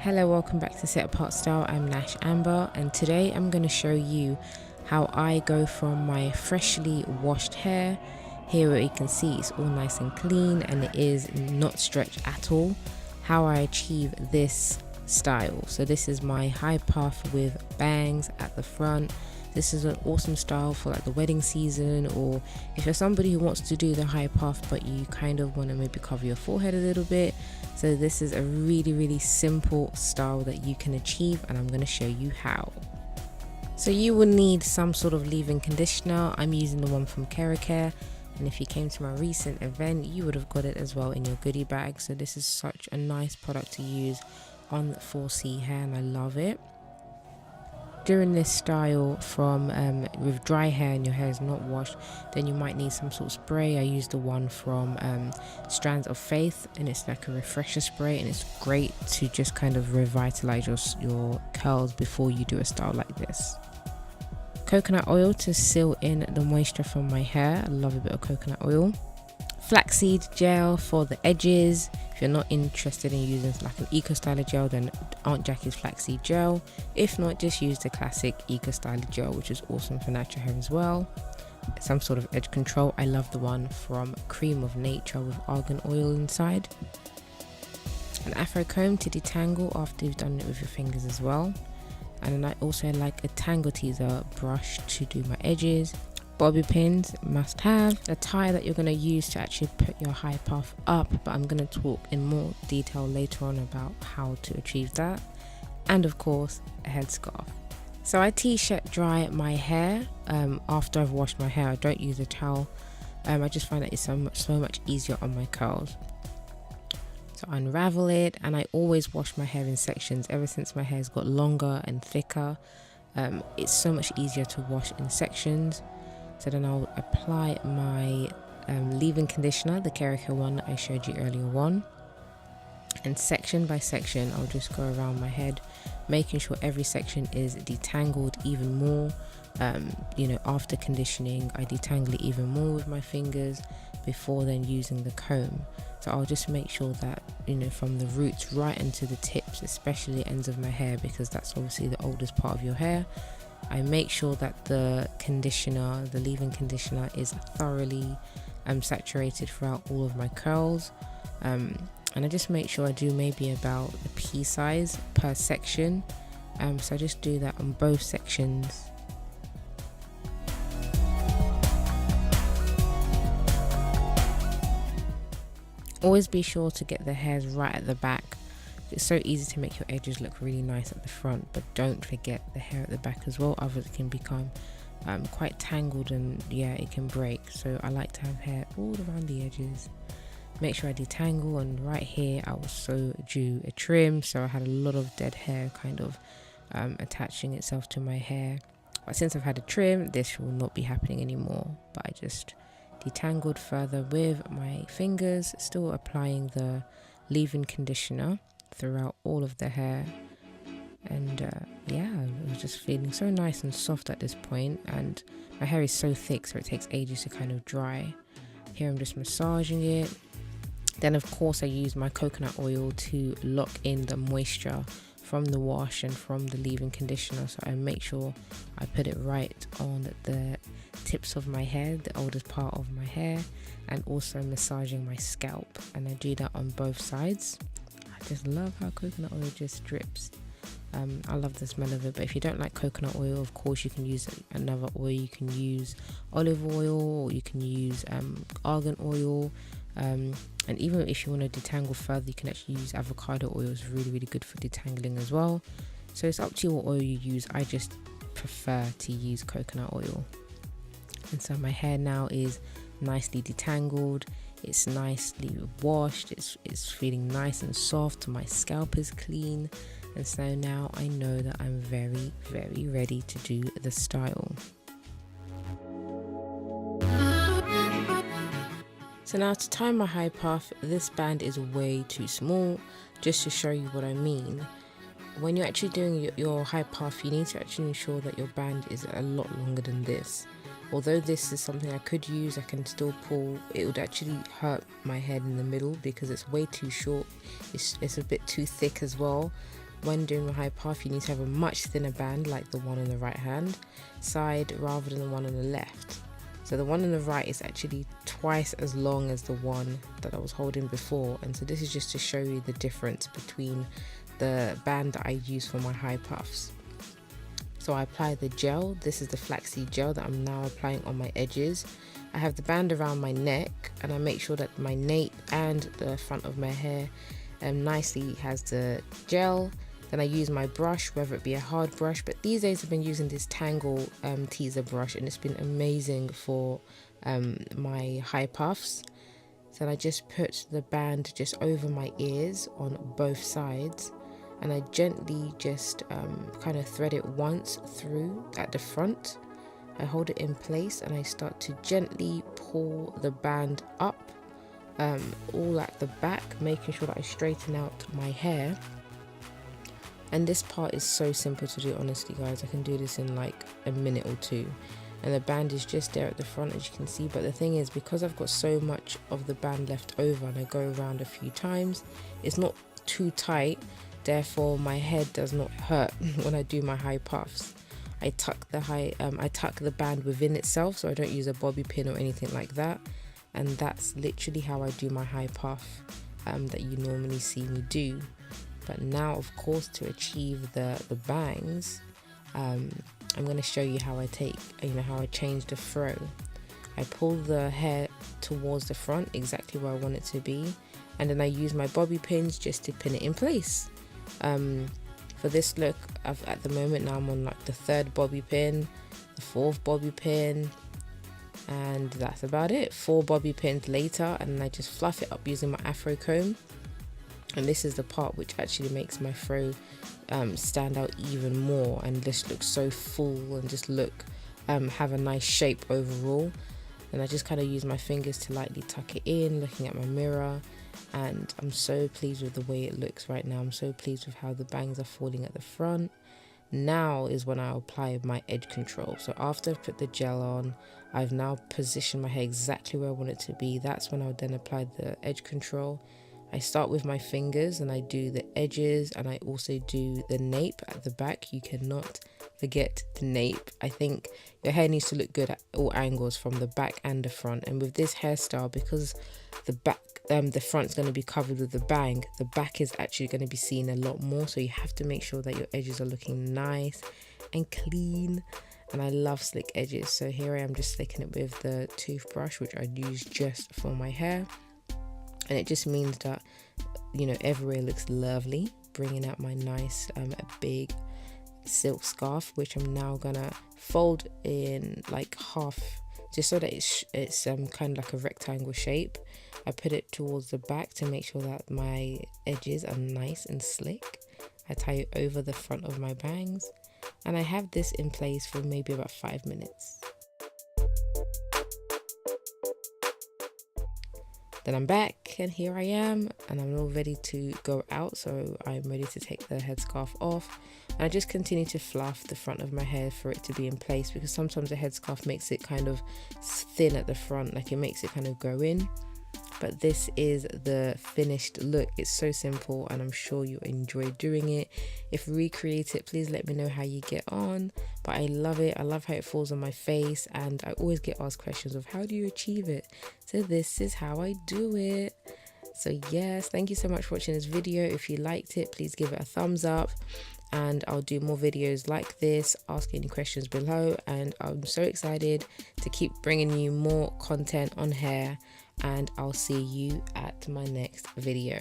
Hello, welcome back to Set Apart Style. I'm Nash Amber, and today I'm going to show you how I go from my freshly washed hair. Here you can see it's all nice and clean and it is not stretched at all. How I achieve this style. So this is my high puff with bangs at the front. This is an awesome style for like the wedding season, or if you're somebody who wants to do the high puff but you kind of want to maybe cover your forehead a little bit. So this is a really simple style that you can achieve, and I'm going to show you how. So you will need some sort of leave-in conditioner. I'm using the one from Care, and if you came to my recent event you would have got it as well in your goodie bag. So this is such a nice product to use on 4C hair and I love it. During this style from with dry hair and your hair is not washed, then you might need some sort of spray. I use the one from Strands of Faith, and it's like a refresher spray, and it's great to just kind of revitalize your curls before you do a style like this. Coconut oil to seal in the moisture from my hair. I love a bit of coconut oil. Flaxseed gel for the edges. If you're not interested in using like an Eco Styler gel, then Aunt Jackie's flaxseed gel. If not, just use the classic Eco Styler gel, which is awesome for natural hair as well. Some sort of edge control. I love the one from Cream of Nature with argan oil inside. An afro comb to detangle after you've done it with your fingers as well. And then I also like a tangle teaser brush to do my edges. Bobby pins, must have. A tie that you're going to use to actually put your high puff up, but I'm going to talk in more detail later on about how to achieve that. And of course, a headscarf. So I t-shirt dry my hair after I've washed my hair. I don't use a towel. I just find that it's so much easier on my curls. So I unravel it, and I always wash my hair in sections. Ever since my hair's got longer and thicker, it's so much easier to wash in sections. So then I'll apply my leave-in conditioner, the Care one that I showed you earlier on. And section by section, I'll just go around my head, making sure every section is detangled even more. After conditioning, I detangle it even more with my fingers before then using the comb. So I'll just make sure that, from the roots right into the tips, especially the ends of my hair, because that's obviously the oldest part of your hair. I make sure that the conditioner, the leave-in conditioner, is thoroughly saturated throughout all of my curls. And I just make sure I do maybe about a pea size per section. So I just do that on both sections. Always be sure to get the hairs right at the back. It's so easy to make your edges look really nice at the front, but don't forget the hair at the back as well, otherwise it can become quite tangled and it can break. So I like to have hair all around the edges. Make sure I detangle, and right here I was so due a trim, so I had a lot of dead hair kind of attaching itself to my hair. But since I've had a trim, this will not be happening anymore. But I just detangled further with my fingers, still applying the leave-in conditioner throughout all of the hair. And I was just feeling so nice and soft at this point, and my hair is so thick, so it takes ages to kind of dry. Here I'm just massaging it. Then of course I use my coconut oil to lock in the moisture from the wash and from the leave-in conditioner. So I make sure I put it right on the tips of my hair, the oldest part of my hair, and also massaging my scalp, and I do that on both sides. I just love how coconut oil just drips. I love the smell of it. But if you don't like coconut oil, of course you can use another oil. You can use olive oil, or you can use argan oil, and even if you want to detangle further, you can actually use avocado oil. It's really good for detangling as well. So it's up to you what oil you use. I just prefer to use coconut oil. And so my hair now is nicely detangled, it's nicely washed, it's feeling nice and soft, my scalp is clean, and so now I know that I'm very ready to do the style. So now to tie my high puff, this band is way too small. Just to show you what I mean, when you're actually doing your high puff, you need to actually ensure that your band is a lot longer than this. Although this is something I could use, I can still pull. It would actually hurt my head in the middle because it's way too short. It's a bit too thick as well. when doing a high puff, you need to have a much thinner band like the one on the right hand side rather than the one on the left. So the one on the right is actually twice as long as the one that I was holding before, and so this is just to show you the difference between the band that I use for my high puffs. So I apply the gel. This is the flaxseed gel that I'm now applying on my edges. I have the band around my neck, and I make sure that my nape and the front of my hair nicely has the gel. Then I use my brush, whether it be a hard brush, but these days I've been using this Tangle teaser brush, and it's been amazing for my high puffs. So I just put the band just over my ears on both sides, and I gently just kind of thread it once through at the front. I hold it in place and I start to gently pull the band up all at the back, making sure that I straighten out my hair. And this part is so simple to do, honestly guys. I can do this in like a minute or two, and the band is just there at the front, as you can see. But the thing is, because I've got so much of the band left over and I go around a few times, it's not too tight, therefore my head does not hurt when I do my high puffs. I tuck the band within itself, so I don't use a bobby pin or anything like that. And that's literally how I do my high puff that you normally see me do. But now, of course, to achieve the bangs, I'm going to show you how I how I change the throw. I pull the hair towards the front, exactly where I want it to be, and then I use my bobby pins just to pin it in place. For this look, at the moment now I'm on like the 3rd bobby pin, the 4th bobby pin, and that's about it. 4 bobby pins later, and then I just fluff it up using my afro comb. And this is the part which actually makes my fro stand out even more and just look so full and just have a nice shape overall. And I just kind of use my fingers to lightly tuck it in, looking at my mirror, and I'm so pleased with the way it looks right now. I'm so pleased with how the bangs are falling at the front. Now is when I apply my edge control. So after I've put the gel on, I've now positioned my hair exactly where I want it to be. That's when I'll then apply the edge control. I start with my fingers and I do the edges, and I also do the nape at the back. You cannot forget the nape. I think your hair needs to look good at all angles, from the back and the front. And with this hairstyle, because the front's going to be covered with the bang, the back is actually going to be seen a lot more. So you have to make sure that your edges are looking nice and clean. And I love slick edges. So here I am just slicking it with the toothbrush, which I use just for my hair. And it just means that, everywhere looks lovely, bringing out my nice big silk scarf, which I'm now gonna fold in like half, just so that it's kind of like a rectangle shape. I put it towards the back to make sure that my edges are nice and slick. I tie it over the front of my bangs, and I have this in place for maybe about 5 minutes. Then I'm back, and here I am, and I'm all ready to go out. So I'm ready to take the headscarf off, and I just continue to fluff the front of my hair for it to be in place, because sometimes the headscarf makes it kind of thin at the front, like it makes it kind of go in. But this is the finished look. It's so simple, and I'm sure you enjoy doing it. If you recreate it, please let me know how you get on. But I love it. I love how it falls on my face, and I always get asked questions of how do you achieve it? So this is how I do it. So yes, thank you so much for watching this video. If you liked it, please give it a thumbs up, and I'll do more videos like this. Ask any questions below, and I'm so excited to keep bringing you more content on hair, and I'll see you at my next video.